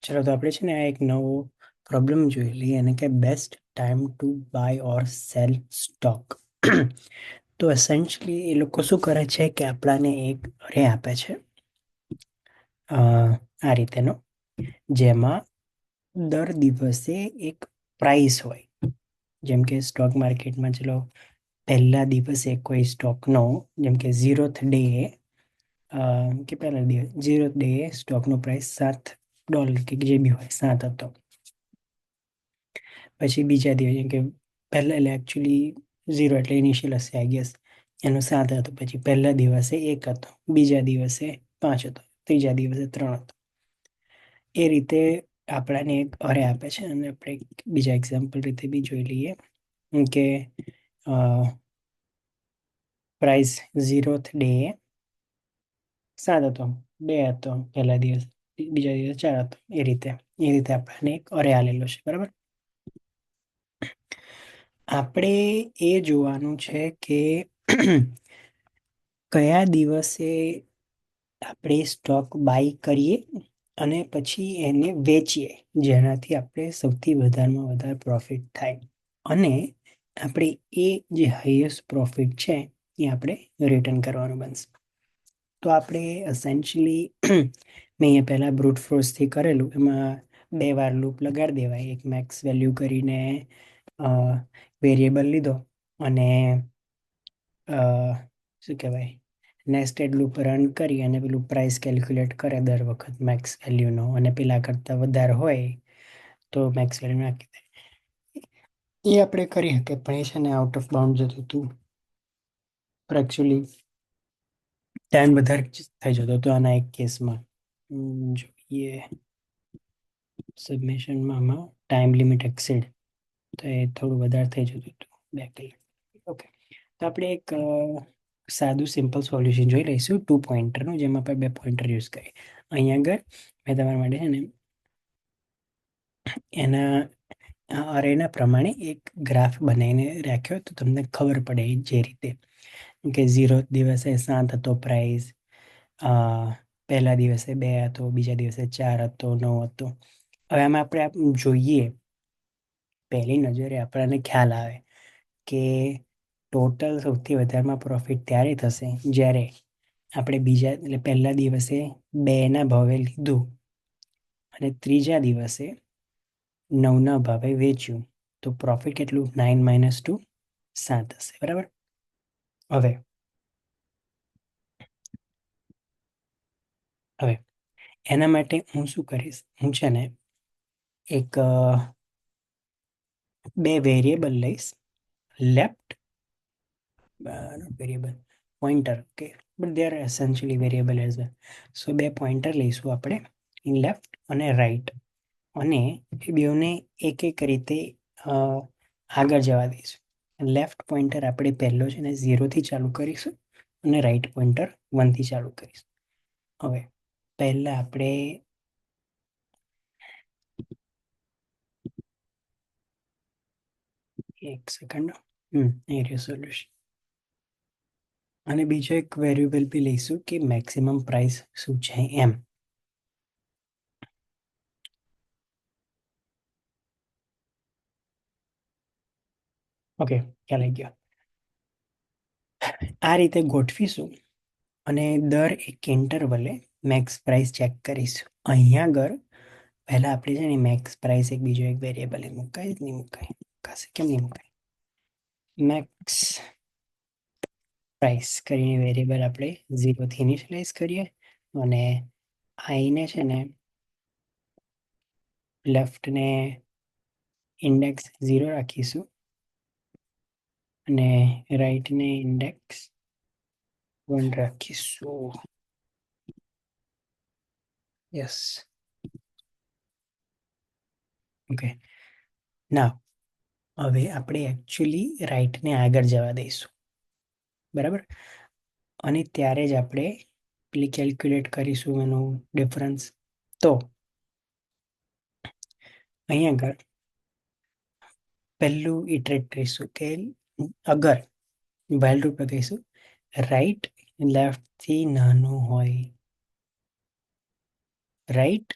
ચલો તો આપણે છે ને આ એક નવો પ્રોબ્લેમ જોઈ લઈએ અને કે best time to buy or sell stock. તો એસેન્શલી એ લોકો શું કરે છે કે આપણાને એક અરે આપે છે આ રીતેનો, જેમાં દર દિવસે એક પ્રાઇસ હોય. જેમ કે સ્ટોક માર્કેટમાં ચલો પહેલા દિવસે કોઈ સ્ટોકનો, જેમ કે ઝીરોથ ડે કે પહેલા દિવસ 0th ડે સ્ટોકનો પ્રાઇસ $7 કે જે બી હોય 7 હતો. પછી બીજા દિવસ જેમ કે પહેલા એટલે એકચ્યુઅલી 0 એટલે ઇનિશિયલ હશે આઈ ગેસ, એનો 7 હતો. પછી પહેલા દિવસે 1 હતો, બીજા દિવસે 5 હતો, ત્રીજા દિવસે 3 હતો. એ રીતે આપણાને એક અરે આપે છે અને આપણે બીજા એક્ઝામ્પલ રીતે બી જોઈ લઈએ કે પ્રાઇસ 0th ડે 7 હતો, 2 હતો પહેલા દિવસ, બીજા દિવસ 4 હતો. એ રીતે આપણને એક અરે આલેલો છે, બરાબર. આપણે એ જોવાનું છે કે કયા દિવસે આપણે સ્ટોક બાય કરીએ અને પછી એને વેચીએ, જેનાથી આપણે સૌથી વધારેમાં વધારે પ્રોફિટ થાય. અને આપણે એ જે હાઈએસ્ટ પ્રોફિટ છે એ આપણે રિટર્ન કરવાનું બનશે. તો આપણે એસેન્શિયલી મેં અહીંયા પહેલાં બ્રૂટ ફોર્સથી કરેલું, એમાં 2 વાર લૂપ લગાડી દેવાય. એક મેક્સ વેલ્યુ કરીને વેરિયેબલ લીધો અને શું કહેવાય, નેસ્ટેડ લૂપ રન કરી અને પેલું પ્રાઇસ કેલ્ક્યુલેટ કરે દર વખત મેક્સ વેલ્યુનો, અને પેલા કરતાં વધારે હોય તો મેક્સ વેલ્યુ નાખી દે. એ આપણે કરી શકીએ, પણ એ છે ને આઉટ ઓફ બાઉન્ડ જતું હતું. પણ એકચ્યુઅલી ટાઈમ વધારે થઈ જતો હતો આના એક કેસમાં. જોઈએ સબમિશનમાં, આમાં ટાઈમ લિમિટ એક્સીડ, તો એ થોડું વધારે થઈ જતું હતું, 2 કલાક. ઓકે, તો આપણે એક સાદું સિમ્પલ સોલ્યુશન જોઈ લઈશું 2 પોઈન્ટરનું, જેમાં આપણે 2 પોઈન્ટર યુઝ કરીએ. અહીંયા આગળ મેં તમારા માટે છે ને એના અરેના પ્રમાણે એક ગ્રાફ બનાવીને રાખ્યો, તો તમને ખબર પડે જે રીતે કે 0 દિવસે 7 હતો પ્રાઇસ, પહેલા દિવસે 2 હતો, બીજા દિવસે 4 હતો, 9 હતો. હવે આમાં આપણે જોઈએ, પહેલી નજરે આપણને ખ્યાલ આવે કે ટોટલ સૌથી વધારેમાં પ્રોફિટ ત્યારે થશે જ્યારે આપણે બીજા એટલે પહેલા દિવસે 2ના ભાવે લીધું અને ત્રીજા દિવસે 9ના ભાવે વેચ્યું, તો પ્રોફિટ કેટલું? 9 - 2 7 હશે, બરાબર. હવે એના માટે હું શું કરીશ, હું છે ને એક 2 વેરિયેબલ લઈશ, left variable pointer, okay, but they are essentially variable as well. So 2 pointer લઈશું આપણે, ઇન લેફ્ટ અને રાઈટ, અને એ બેઉને એક એક રીતે આગળ જવા દઈશું. લેફ્ટ પોઇન્ટર આપણે પહેલો છે ને 0થી ચાલુ કરીશું અને રાઈટ પોઇન્ટર 1થી ચાલુ કરીશું. હવે પહેલાં આપણે એક સેકન્ડ, એ રહ્યું સોલ્યુશન. અને બીજો એક વેરિયેબલ બી લઈશું કે મેક્સિમમ પ્રાઇસ શું છે એમ. ઓકે, ખ્યાલ આવી ગયો. આ રીતે ગોઠવીશું અને દર એક ઇન્ટરવલે મેક્સ પ્રાઇસ ચેક કરીશું. અહીંયા આગળ પહેલાં આપણે છે ને મેક્સ પ્રાઇસ એક બીજો એક વેરિયેબલ મુકાય જ નહીં, મુકાશે કેમ નહીં મુકાય? મેક્સ પ્રાઇસ કરીને વેરિયેબલ આપણે 0થી ઇનિશિયલાઇઝ કરીએ અને આઈને છે ને લેફ્ટને ઇન્ડેક્સ 0 રાખીશું અને રાઈટને ઇન્ડેક્સ 1 રાખીશું. Yes, okay. ના, હવે આપણે એકચ્યુઅલી રાઈટને આગળ જવા દઈશું, બરાબર. અને ત્યારે જ આપણે પેલી કેલ્ક્યુલેટ કરીશું એનું ડિફરન્સ. તો અહીંયા આગળ પહેલું ઇટરેટ કરીશું કે અગર વાઇલ લૂપ લગાવીશું, રાઈટ લેફ્ટથી નાનું હોય, રાઈટ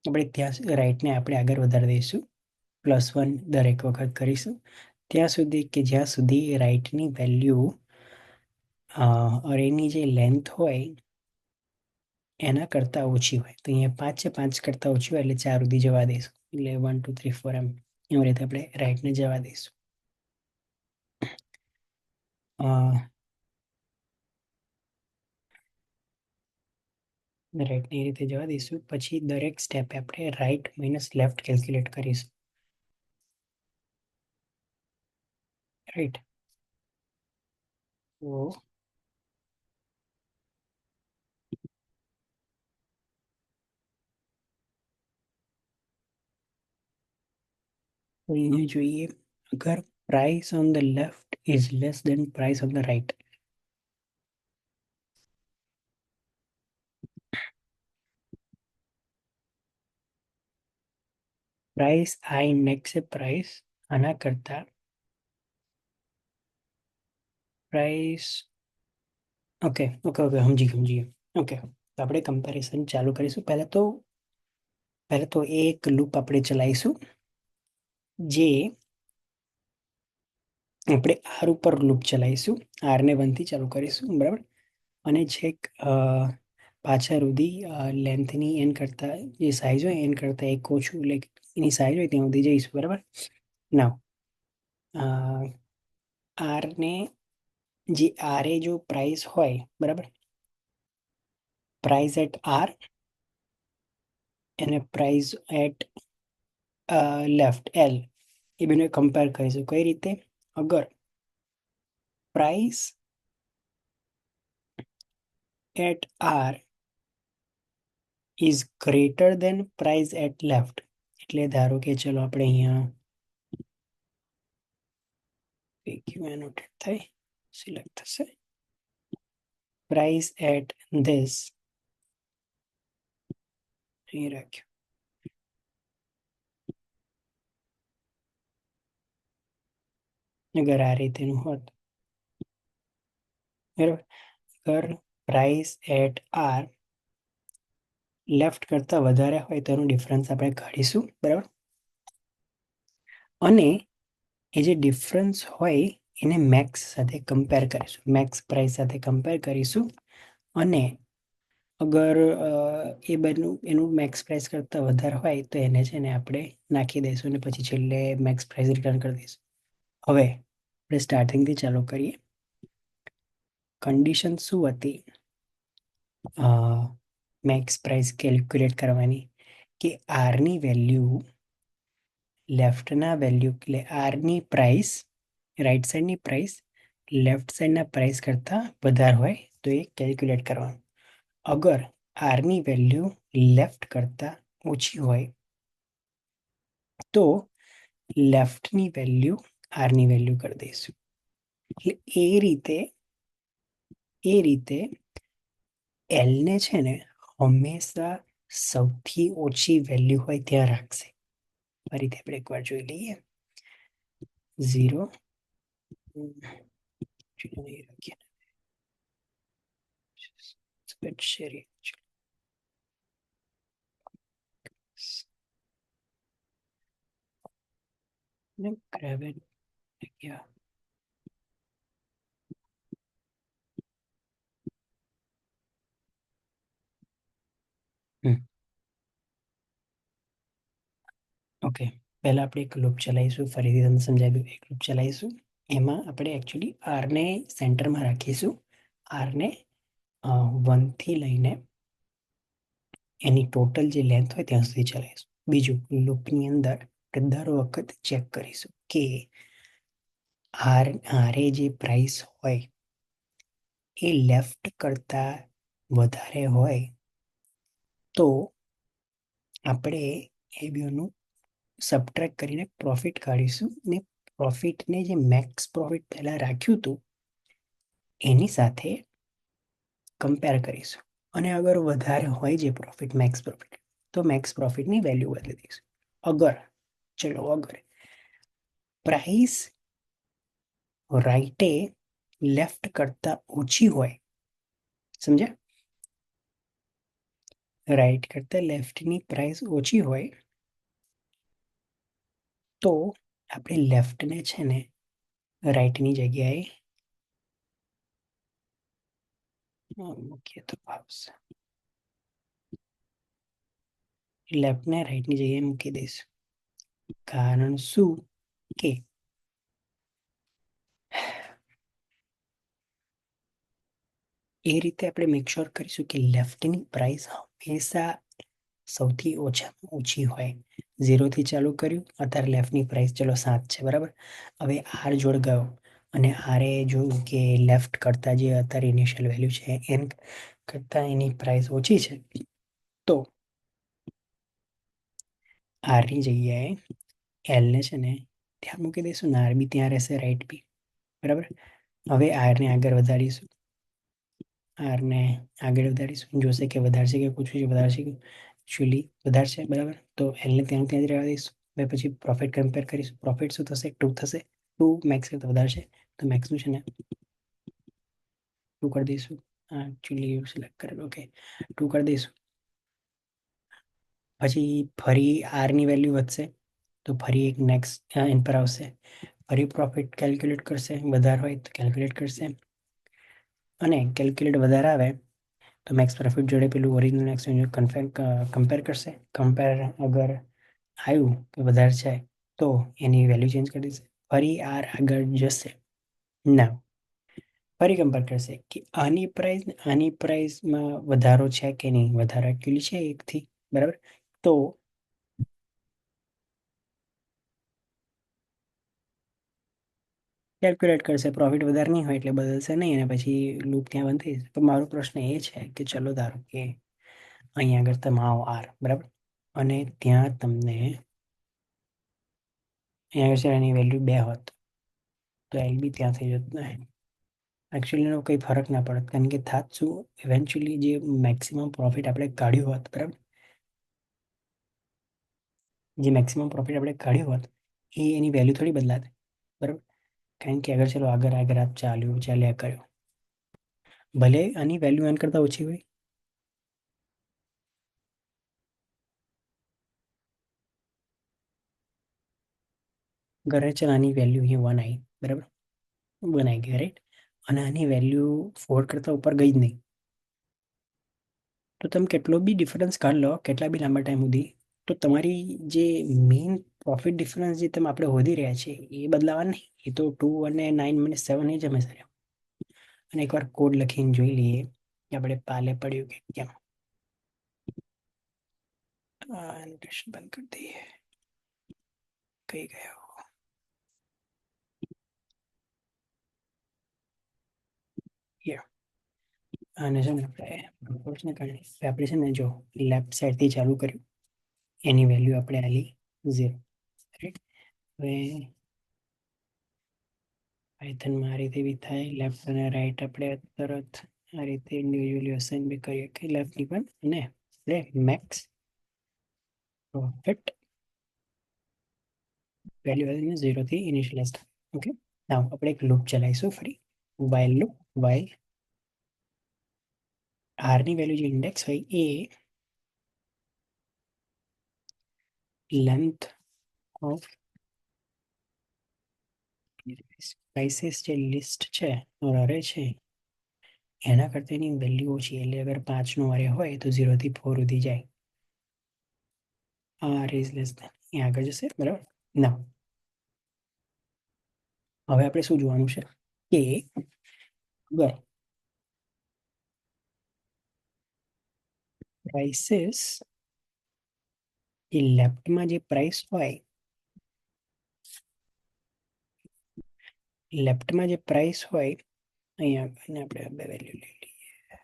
આપણે ત્યાં રાઈટને આપણે આગળ વધારી દઈશું, +1 દરેક વખત કરીશું ત્યાં સુધી કે જ્યાં સુધી રાઈટની વેલ્યુ અરેની જે લેન્થ હોય એના કરતાં ઓછી હોય. તો અહીંયા 5 છે, 5 કરતાં ઓછી હોય એટલે 4 સુધી જવા દઈશું. એટલે 1 2 3 4 એવી રીતે આપણે રાઈટને જવા દઈશું. રાઈટને એ રીતે જવા દઈશું. પછી દરેક સ્ટેપે આપણે રાઈટ માઇનસ લેફ્ટ કેલ્ક્યુલેટ કરીશું. રાઈટ. તો અહીંયા જોઈએ, અગર price on the left is less than price on the right, price આ ઇન્ડેક્સ છે, price આના કરતા price ઓકે ઓકે ઓકે સમજી ઓકે. તો આપણે કમ્પેરિઝન ચાલુ કરીશું. પહેલા તો એક લૂપ આપણે ચલાવીશું, જે આપણે આર ઉપર લૂપ ચલાવીશું. આરને 1 થી ચાલુ કરીશું, બરાબર. અને છેક પાછળ સુધી લેન્થની એન કરતાં જે સાઇઝ હોય એન કરતાં એક ઓછું, એટલે એની સાઇઝ હોય ત્યાં સુધી જઈશું, બરાબર. નાવ આરને જે આરે જો પ્રાઇસ હોય, બરાબર, પ્રાઇસ એટ આર અને પ્રાઇસ એટ લેફ્ટ એલ, એ બંને કમ્પેર કરીશું. કઈ રીતે? અગર price at R is greater than price at left, એટલે ધારો કે ચલો આપણે અહીંયા એનોટેટ થાય, સિલેક્ટ થશે. પ્રાઇસ એટ ધીસ અહીં રાખ્યું. અગર આ રીતેનું હોત, બરાબર. અગર પ્રાઇસ એટ આર લેફ્ટ કરતાં વધારે હોય તો એનું ડિફરન્સ આપણે કાઢીશું, બરાબર. અને એ જે ડિફરન્સ હોય એને મેક્સ સાથે કમ્પેર કરીશું, મેક્સ પ્રાઇસ સાથે કમ્પેર કરીશું. અને અગર એ બધું એનું મેક્સ પ્રાઇસ કરતાં વધારે હોય તો એને છે ને આપણે નાખી દઈશું અને પછી છેલ્લે મેક્સ પ્રાઇસ રિટર્ન કરી દઈશું. હવે આપણે સ્ટાર્ટિંગથી ચાલુ કરીએ. કન્ડિશન શું હતી મેક્સ પ્રાઇસ કેલ્ક્યુલેટ કરવાની? કે આરની વેલ્યુ લેફ્ટના વેલ્યુ એટલે આરની પ્રાઇસ, રાઈટ સાઈડની પ્રાઇસ લેફ્ટ સાઈડના પ્રાઇસ કરતાં વધારે હોય તો એ કેલ્ક્યુલેટ કરવાનું. અગર આરની વેલ્યુ લેફ્ટ કરતાં ઓછી હોય તો લેફ્ટની વેલ્યુ આરની વેલ્યુ કરી દઈશું. એટલે એ રીતે એલને છે ને હંમેશા સૌથી ઓછી વેલ્યુ હોય ત્યાં રાખશે. ફરીથી આપણે એકવાર જોઈ લઈએ. 0 ઓકે. પહેલા આપણે એક લૂપ ચલાવીશું, ફરીથી તમને સમજાવી દઉં. એક લૂપ ચલાવીશું, એમાં આપણે એકચ્યુઅલી આરને સેન્ટરમાં રાખીશું. આરને 1 થી લઈને એની ટોટલ જે લેન્થ હોય ત્યાં સુધી ચલાવીશું. બીજું, લૂપની અંદર દર વખત ચેક કરીશું કે આરે જે પ્રાઇસ હોય એ લેફ્ટ કરતાં વધારે હોય તો આપણે એ બેનું સબટ્રેક્ટ કરીને પ્રોફિટ કાઢીશું ને પ્રોફિટને જે મેક્સ પ્રોફિટ પહેલાં રાખ્યું હતું એની સાથે કમ્પેર કરીશું. અને અગર વધારે હોય જે પ્રોફિટ, મેક્સ પ્રોફિટ, તો મેક્સ પ્રોફિટની વેલ્યુ બદલી દઈશું. અગર પ્રાઇસ રાઈટે લેફ્ટ કરતાં ઓછી હોય, સમજ્યા? રાઈટ કરતાં લેફ્ટની પ્રાઇસ ઓછી હોય તો આપણે લેફ્ટને છે ને રાઈટની જગ્યાએ મૂકીએ તો આવશે. લેફ્ટને રાઈટની જગ્યાએ મૂકી દઈશું. કારણ શું કે એ રીતે આપણે મેક શ્યોર કરીશું કે લેફ્ટની પ્રાઇસ હંમેશા સૌથી ઓછી હોય. 0થી ચાલુ કર્યું, અત્યારે લેફ્ટની પ્રાઇસ ચલો 7 છે, બરાબર. હવે આર જોડ ગયો અને આરે જોયું કે લેફ્ટ કરતાં જે અત્યારે ઇનિશિયલ વેલ્યુ છે એન કરતાં એની પ્રાઇસ ઓછી છે, તો આરની જગ્યાએ એલને છે ને ત્યાં મૂકી દઈશું ને આર બી ત્યાં રહેશે, રાઈટ બી, બરાબર. હવે આરને આગળ વધારીશું, આરને આગળ વધારીશું, જોશે કે વધારશે કે પૂછ્યું છે વધારશે કે એકચ્યુઅલી વધારશે, બરાબર. તો એલને ત્યાં જ રહેવા દઈશું. હવે પછી પ્રોફિટ કમ્પેર કરીશું. પ્રોફિટ શું થશે? 2 થશે. 2 મેક્સ કરતાં વધારશે તો મેક્સનું છે ને 2 કરી દઈશું. એકચ્યુઅલી સિલેક્ટ કરેલું, ઓકે, 2 કરી દઈશું. પછી ફરી આરની વેલ્યુ વધશે તો ફરી એક નેક્સ્ટ એન પર આવશે. ફરી પ્રોફિટ કેલ્ક્યુલેટ કરશે, વધારે હોય તો કેલ્ક્યુલેટ કરશે અને કેલ્ક્યુલેટ વધારે આવે તો મેક્સ પ્રોફિટ જોડે પેલું ઓરિજિનલ એક્સચેન્જ કમ્પેર કરશે. કમ્પેર અગર આવ્યું કે વધારે છે તો એની વેલ્યુ ચેન્જ કરી દેશે. ફરી આર આગળ જશે ના, ફરી કમ્પેર કરશે કે આની પ્રાઇસમાં વધારો છે કે નહીં. વધારો એકચ્યુઅલી છે 1થી, બરાબર. તો કેલ્ક્યુલેટ કરશે. પ્રોફિટ વધારે નહીં હોય એટલે બદલશે નહીં અને પછી લૂપ ત્યાં બંધ થઈ જશે. તો મારો પ્રશ્ન એ છે કે ચલો ધારો કે અહીંયા આગળ તમે આવો આર, બરાબર, અને ત્યાં તમને અહીંયા આગળ છે એની વેલ્યુ 2 હોત તો એલ બી ત્યાં થઈ જત ને. એકચ્યુઅલી એનો કંઈ ફરક ના પડત, કારણ કે થાત શું, ઇવેન્ચ્યુઅલી જે મેક્સિમમ પ્રોફિટ આપણે કાઢ્યું હોત, બરાબર, જે મેક્સિમમ પ્રોફિટ આપણે કાઢ્યું હોત એ એની વેલ્યુ થોડી બદલાત, બરાબર. કારણ કે અગર ચલો આગળ આગળ આપ ચાલ્યા કર્યો, ભલે આની વેલ્યુ એન કરતાં ઓછી હોય, ઘરે ચાલ આની વેલ્યુ અહીંયા 1 આવી, બરાબર, 1 આવી ગઈ, રાઈટ. અને આની વેલ્યુ 4 કરતાં ઉપર ગઈ જ નહીં, તો તમે કેટલો બી ડિફરન્સ કાઢ લો, કેટલા બી લાંબા ટાઈમ સુધી, તો તમારી જે મેઇન પ્રોફિટ ડિફરન્સ જે તમે આપણે શોધી રહ્યા છીએ એ બદલાવા નહીં. એ તો 2 અને 9 - 7 જ હંમેશા રહ્યો. અને એકવાર કોડ લખીને જોઈ લઈએ કે આપણે પાલે પડ્યું કે કેમ. એનોટેશન બંધ કરી દઈએ. કઈ ગયો? અને છે ને આપણે છે ને જો લેફ્ટ સાઈડથી ચાલુ કર્યું, એની વેલ્યુ આપણે આલી 0, રાઈટ. હવે પાયથનમાં આ રીતે બી થાય, લેફ્ટ અને રાઈટ આપણે તરત આ રીતે ઇન્ડિવિજ્યુઅલી અસાઇન બી કરીએ કે લેફ્ટની પણ, અને આપણે મેક્સ પ્રોફિટ વેલ્યુ વધીને 0થી ઇનિશિયલાઇઝ થાય. ઓકે, નાવ આપણે એક લૂપ ચલાવીશું ફરી, વાઇલ લૂપ. વાઇલ આરની વેલ્યુ જે ઇન્ડેક્સ હોય એ લેન્થ ઓફ સ્પાઇસીસ જે લિસ્ટ છે અરે છે એના કરતાં એની વેલ્યુ ઓછી, એટલે અગર 5નો અરે હોય તો 0થી 4 સુધી જાય. આર ઇઝ લેસ દેન, એ આગળ જશે, બરાબર. ના, હવે આપણે શું જોવાનું છે કે અગર પ્રાઇસીસ એ લેફ્ટમાં જે પ્રાઇસ હોય, લેફ્ટમાં જે પ્રાઇસ હોય અહીંયા આપણે બે વેલ્યુ લઈ લઈએ.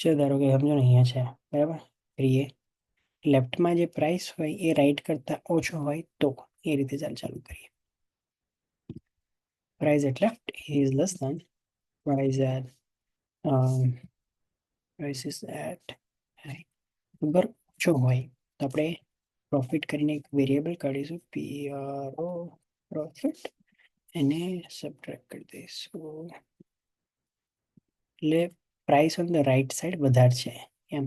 ચલો ધારો કે સમજો ને અહીંયા છે, બરાબર. કરીએ લેફ્ટમાં જે પ્રાઇસ હોય એ રાઈટ કરતાં ઓછો હોય તો એ રીતે ચાલુ કરીએ. Price at left is less than price at prices at right. અગર ઓછો હોય તો આપણે પ્રોફિટ કરીને એક વેરિયેબલ કાઢીશું, PRO પ્રોફિટ, એને સબટ્રેક્ટ કરી દઈશું એટલે price on the right side વધારે છે એમ.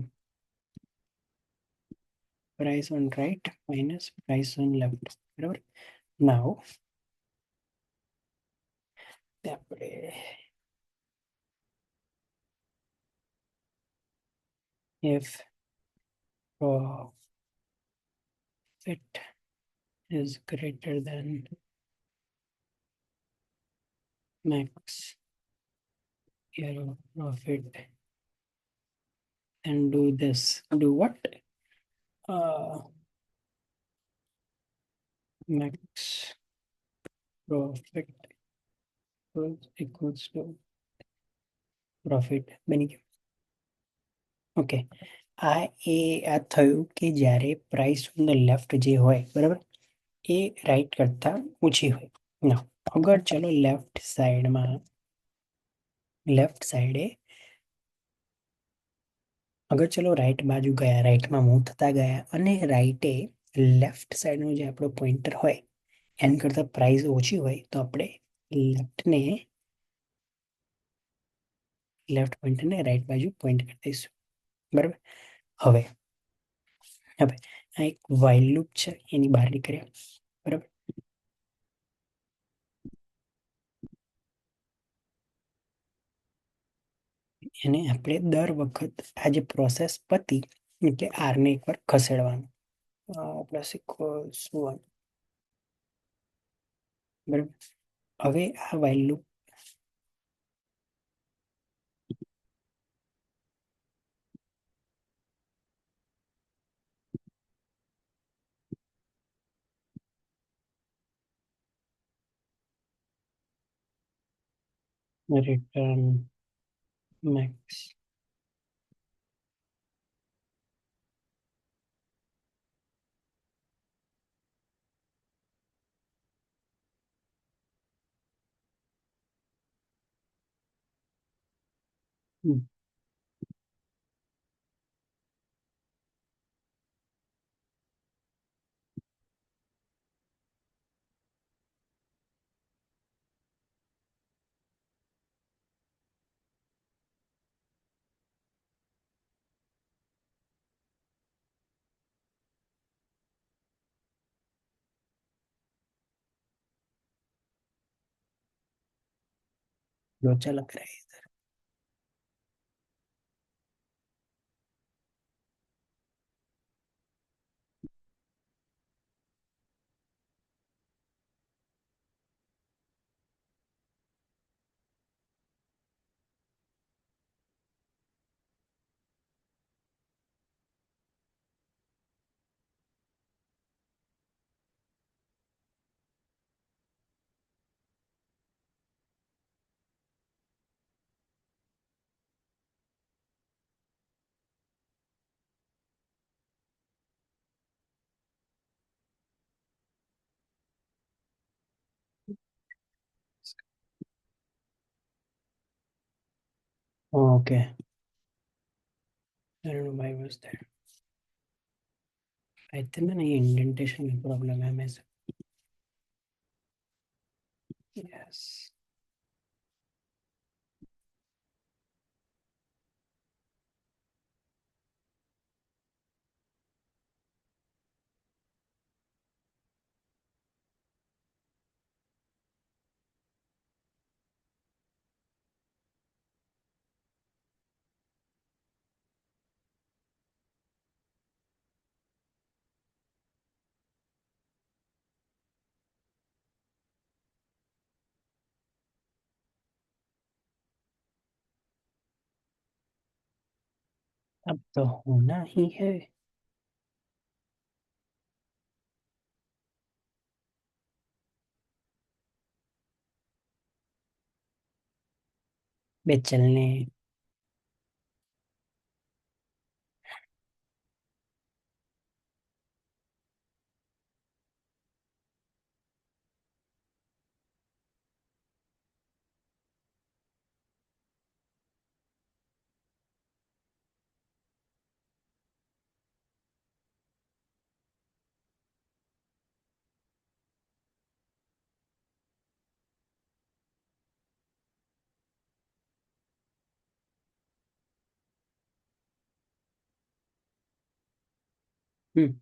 Price on right minus price on left, બરાબર. નાવ આપણે if profit is greater than max year of profit, and do this. Do what? Uh, max profit equals to profit બની ગયું. Okay, આ થયું કે જ્યારે પ્રાઇસ ઓન ધ લેફ્ટ જે હોય, બરાબર, એ રાઈટ કરતા ઓછી હોય. ના, અગર ચલો લેફ્ટ સાઈડે અગર ચલો રાઈટ બાજુ ગયા, રાઈટમાં મૂવ થતા ગયા અને રાઈટે લેફ્ટ સાઈડનો જે આપણો પોઈન્ટર હોય એન કરતાં પ્રાઇસ ઓછી હોય તો આપણે લેફ્ટને લેફ્ટ પોઈન્ટરને રાઈટ બાજુ પોઈન્ટ કરી દઈશું, બરાબર. હવે હવે આ એક વાઇલ લૂપ છે, એની બહાર નીકળ્યા, બરાબર. એને આપણે દર વખત આ જે પ્રોસેસ પતી એટલે આરને એકવાર ખસેડવાનું, પ્લસ ઇક્વલ્સ 1, બરાબર. હવે આ વાઇલ લૂપ રિટર્ન મેક્સ. लोचा लग रहा है इधर. Okay, I don't know why was that. I think ना ये इंडेंटेशन की प्रॉब्लम है हमें से. Yes. अब तो होना ही है. बे चलने. हम्म।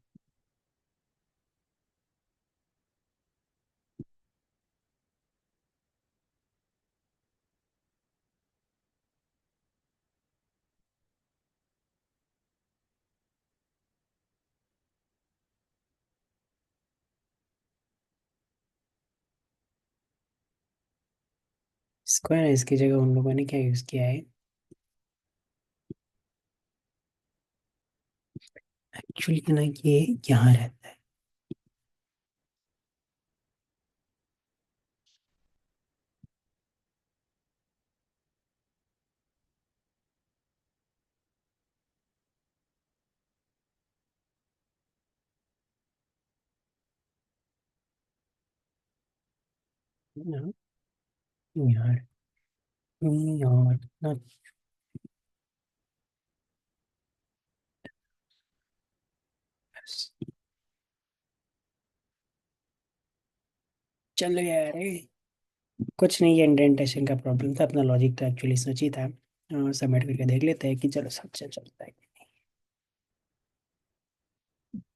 इसको है ना, इसकी जगह उन लोगों ने क्या यूज किया है, एक्चुअली ना ये यहाँ रहता है। यहाँ, यहाँ, यहाँ ना। चल गया अरे। कुछ नहीं, ये इंडेंटेशन का प्रॉब्लम था, अपना लॉजिक तो एक्चुअली सच ही था। सबमिट करके देख लेते हैं कि चलो सच से चलता है।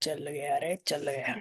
चल गया अरे, चल गया।